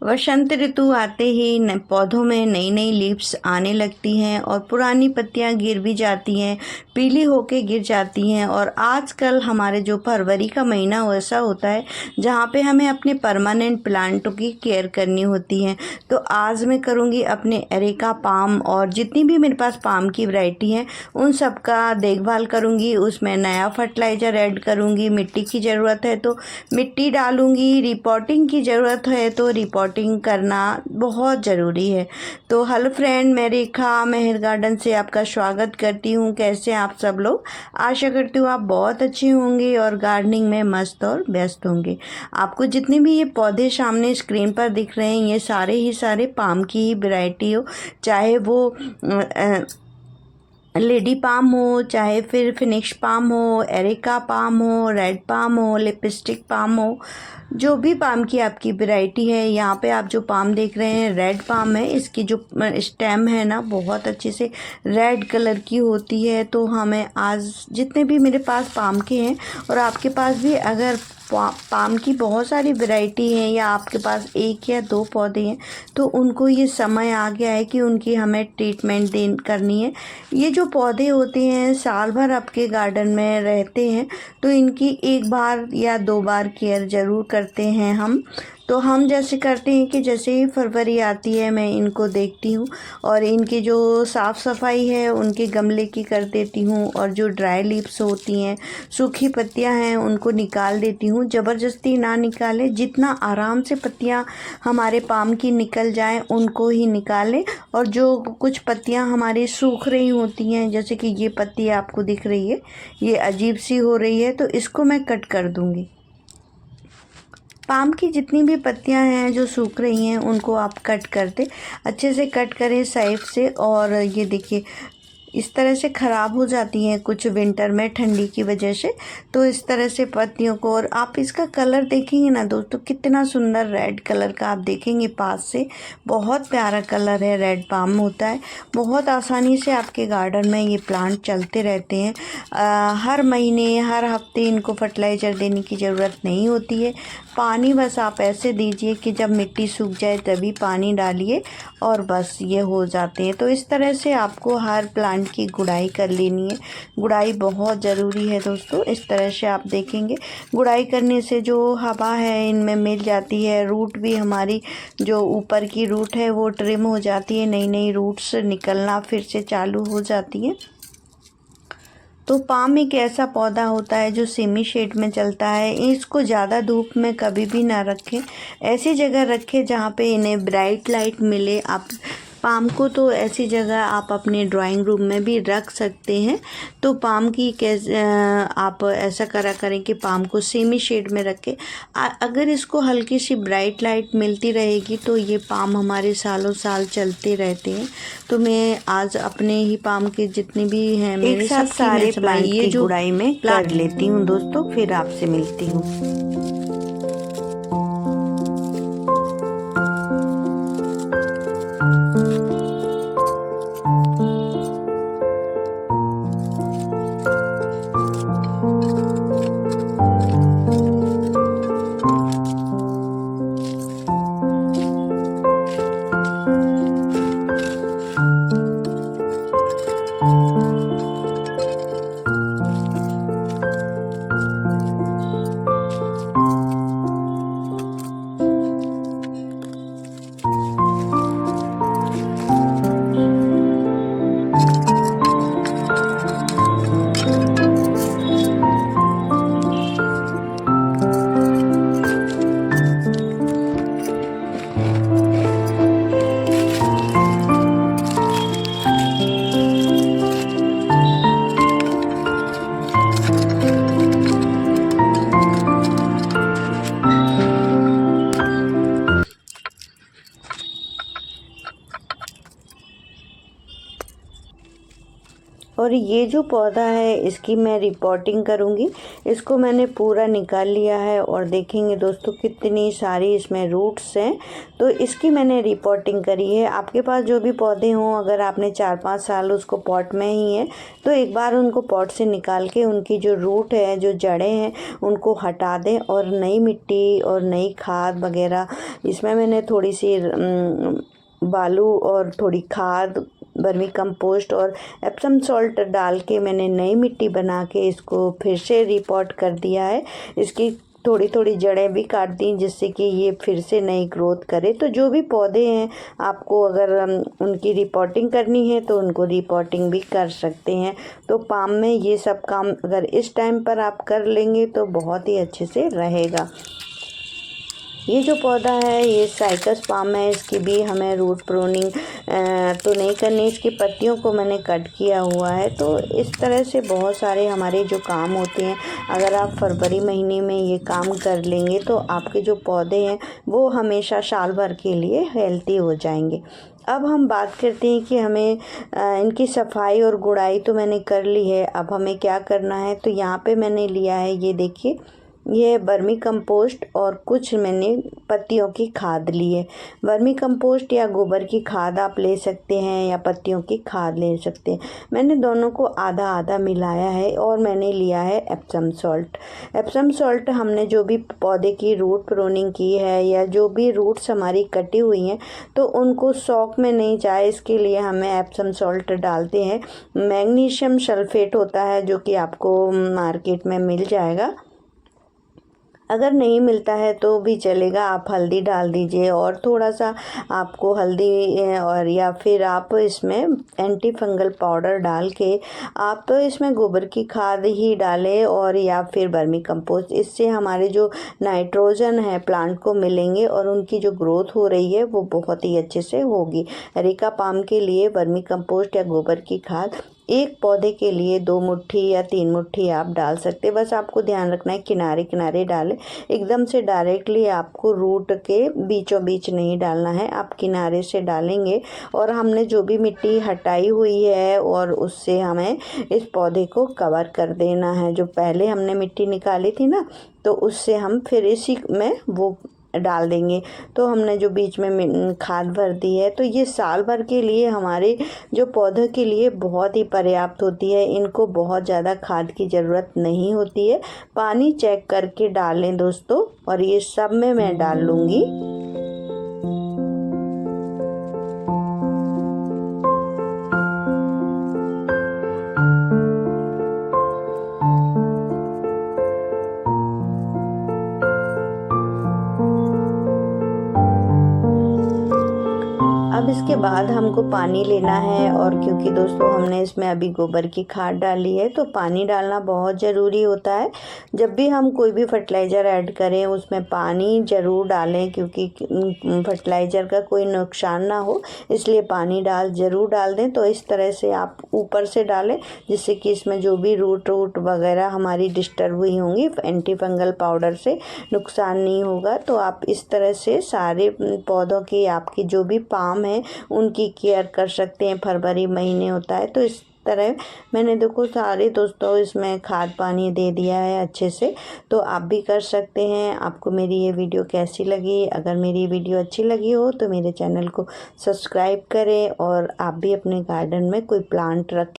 वसंत ऋतु आते ही पौधों में नई नई लीव्स आने लगती हैं और पुरानी पत्तियां गिर भी जाती हैं, पीली होके गिर जाती हैं। और आजकल हमारे जो फरवरी का महीना वैसा होता है जहाँ पे हमें अपने परमानेंट प्लांटों की केयर करनी होती है। तो आज मैं करूँगी अपने एरेका पाम, और जितनी भी मेरे पास पाम की वैरायटी है उन सब का देखभाल करूँगी। उसमें नया फर्टिलाइज़र ऐड करूँगी, मिट्टी की ज़रूरत है तो मिट्टी डालूँगी, रिपोर्टिंग की ज़रूरत है तो रिपोर्टिंग करना बहुत ज़रूरी है। तो हेलो फ्रेंड, मैं रेखा मेहर गार्डन से आपका स्वागत करती हूँ। कैसे हैं आप सब लोग? आशा करती हूँ आप बहुत अच्छे होंगे और गार्डनिंग में मस्त और व्यस्त होंगे। आपको जितने भी ये पौधे सामने स्क्रीन पर दिख रहे हैं ये सारे पाम की ही वैरायटी हो, चाहे वो लेडी पाम हो, चाहे फिर फिनिक्स पाम हो, एरिका पाम हो, रेड पाम हो, लिपस्टिक पाम हो, जो भी पाम की आपकी वैरायटी है। यहाँ पे आप जो पाम देख रहे हैं रेड पाम है। इसकी जो स्टेम है ना बहुत अच्छे से रेड कलर की होती है। तो हमें आज जितने भी मेरे पास पाम के हैं, और आपके पास भी अगर पाम की बहुत सारी वैरायटी हैं या आपके पास एक या दो पौधे हैं, तो उनको ये समय आ गया है कि उनकी हमें ट्रीटमेंट करनी है। ये जो पौधे होते हैं साल भर आपके गार्डन में रहते हैं, तो इनकी एक बार या दो बार केयर ज़रूर करते हैं हम। तो हम जैसे करते हैं कि जैसे ही फरवरी आती है मैं इनको देखती हूँ और इनकी जो साफ़ सफाई है उनके गमले की कर देती हूँ, और जो ड्राई लीव्स होती हैं, सूखी पत्तियाँ हैं, उनको निकाल देती हूँ। ज़बरदस्ती ना निकालें, जितना आराम से पत्तियाँ हमारे पाम की निकल जाएं उनको ही निकालें। और जो कुछ पत्तियाँ हमारी सूख रही होती हैं, जैसे कि ये पत्ती आपको दिख रही है, ये अजीब सी हो रही है, तो इसको मैं कट कर दूँगी। पाम की जितनी भी पत्तियां हैं जो सूख रही हैं उनको आप कट कर दें, अच्छे से कट करें साइड से। और ये देखिए इस तरह से ख़राब हो जाती हैं कुछ विंटर में ठंडी की वजह से। तो इस तरह से पत्तियों को, और आप इसका कलर देखेंगे ना दोस्तों कितना सुंदर रेड कलर का आप देखेंगे पास से, बहुत प्यारा कलर है, रेड पाम होता है। बहुत आसानी से आपके गार्डन में ये प्लांट चलते रहते हैं। हर महीने हर हफ्ते इनको फर्टिलाइज़र देने की ज़रूरत नहीं होती है। पानी बस आप ऐसे दीजिए कि जब मिट्टी सूख जाए तभी पानी डालिए और बस ये हो जाते हैं। तो इस तरह से आपको हर प्लांट की गुड़ाई कर लेनी है। गुड़ाई बहुत ज़रूरी है दोस्तों। इस तरह से आप देखेंगे गुड़ाई करने से जो हवा है इनमें मिल जाती है, रूट भी हमारी जो ऊपर की रूट है वो ट्रिम हो जाती है, नई नई रूट्स निकलना फिर से चालू हो जाती हैं। तो पाम एक ऐसा पौधा होता है जो सेमी शेड में चलता है। इसको ज़्यादा धूप में कभी भी ना रखें, ऐसी जगह रखें जहाँ पे इन्हें ब्राइट लाइट मिले। आप पाम को तो ऐसी जगह आप अपने ड्राइंग रूम में भी रख सकते हैं। तो पाम की कैसे आप ऐसा करा करें कि पाम को सेमी शेड में रखें। अगर इसको हल्की सी ब्राइट लाइट मिलती रहेगी तो ये पाम हमारे सालों साल चलते रहते हैं। तो मैं आज अपने ही पाम के जितने भी हैं मेरे साथ सारे प्लांट की गुड़ाई में कर लेती हूँ दोस्तों, फिर आपसे मिलती हूँ। और ये जो पौधा है इसकी मैं रिपोर्टिंग करूँगी। इसको मैंने पूरा निकाल लिया है और देखेंगे दोस्तों कितनी सारी इसमें रूट्स हैं, तो इसकी मैंने रिपोर्टिंग करी है। आपके पास जो भी पौधे हों, अगर आपने 4-5 साल उसको पॉट में ही है तो एक बार उनको पॉट से निकाल के उनकी जो रूट है, जो जड़ें हैं, उनको हटा दें और नई मिट्टी और नई खाद वगैरह, इसमें मैंने थोड़ी सी बालू और थोड़ी खाद, वर्मी कंपोस्ट और एप्सम सॉल्ट डाल के मैंने नई मिट्टी बना के इसको फिर से रिपोर्ट कर दिया है। इसकी थोड़ी थोड़ी जड़ें भी काट दी जिससे कि ये फिर से नई ग्रोथ करे। तो जो भी पौधे हैं आपको अगर उनकी रिपोर्टिंग करनी है तो उनको रिपोर्टिंग भी कर सकते हैं। तो पाम में ये सब काम अगर इस टाइम पर आप कर लेंगे तो बहुत ही अच्छे से रहेगा। ये जो पौधा है ये साइकस पाम है, इसकी भी हमें रूट प्रूनिंग तो नहीं करनी। इसकी पत्तियों को मैंने कट किया हुआ है। तो इस तरह से बहुत सारे हमारे जो काम होते हैं, अगर आप फरवरी महीने में ये काम कर लेंगे तो आपके जो पौधे हैं वो हमेशा साल भर के लिए हेल्दी हो जाएंगे। अब हम बात करते हैं कि हमें इनकी सफाई और गुड़ाई तो मैंने कर ली है, अब हमें क्या करना है। तो यहाँ पे मैंने लिया है, ये देखिए, ये वर्मी कंपोस्ट और कुछ मैंने पत्तियों की खाद ली है। वर्मी कंपोस्ट या गोबर की खाद आप ले सकते हैं या पत्तियों की खाद ले सकते हैं। मैंने दोनों को आधा आधा मिलाया है और मैंने लिया है एप्सम सॉल्ट। एप्सम सॉल्ट हमने जो भी पौधे की रूट प्रूनिंग की है या जो भी रूट्स हमारी कटी हुई हैं तो उनको शॉक में नहीं जाए, इसके लिए हमें एप्सम सॉल्ट डालते हैं। मैग्नीशियम सल्फेट होता है जो कि आपको मार्केट में मिल जाएगा, अगर नहीं मिलता है तो भी चलेगा, आप हल्दी डाल दीजिए और थोड़ा सा आपको हल्दी और या फिर आप इसमें एंटी फंगल पाउडर डाल के आप तो इसमें गोबर की खाद ही डालें और या फिर वर्मी कंपोस्ट। इससे हमारे जो नाइट्रोजन है प्लांट को मिलेंगे और उनकी जो ग्रोथ हो रही है वो बहुत ही अच्छे से होगी। एरेका पाम के लिए वर्मी कंपोस्ट या गोबर की खाद एक पौधे के लिए 2 मुट्ठी या 3 मुट्ठी आप डाल सकते हैं। बस आपको ध्यान रखना है किनारे किनारे डालें, एकदम से डायरेक्टली आपको रूट के बीचों बीच नहीं डालना है, आप किनारे से डालेंगे। और हमने जो भी मिट्टी हटाई हुई है और उससे हमें इस पौधे को कवर कर देना है। जो पहले हमने मिट्टी निकाली थी ना, तो उससे हम फिर इसी में वो डाल देंगे। तो हमने जो बीच में खाद भर दी है तो ये साल भर के लिए हमारे जो पौधों के लिए बहुत ही पर्याप्त होती है। इनको बहुत ज़्यादा खाद की ज़रूरत नहीं होती है। पानी चेक करके डालें दोस्तों, और ये सब में मैं डाल लूँगी। अब इसके बाद हमको पानी लेना है, और क्योंकि दोस्तों हमने इसमें अभी गोबर की खाद डाली है तो पानी डालना बहुत ज़रूरी होता है। जब भी हम कोई भी फर्टिलाइज़र ऐड करें उसमें पानी ज़रूर डालें, क्योंकि फर्टिलाइज़र का कोई नुकसान ना हो, इसलिए पानी ज़रूर डाल दें। तो इस तरह से आप ऊपर से डालें जिससे कि इसमें जो भी रूट वगैरह हमारी डिस्टर्ब हुई होंगी, एंटी फंगल पाउडर से नुकसान नहीं होगा। तो आप इस तरह से सारे पौधों की, आपकी जो भी पाम है उनकी केयर कर सकते हैं। फरवरी महीने होता है तो इस तरह मैंने देखो सारे दोस्तों इसमें खाद पानी दे दिया है अच्छे से। तो आप भी कर सकते हैं। आपको मेरी ये वीडियो कैसी लगी? अगर मेरी वीडियो अच्छी लगी हो तो मेरे चैनल को सब्सक्राइब करें और आप भी अपने गार्डन में कोई प्लांट रखें।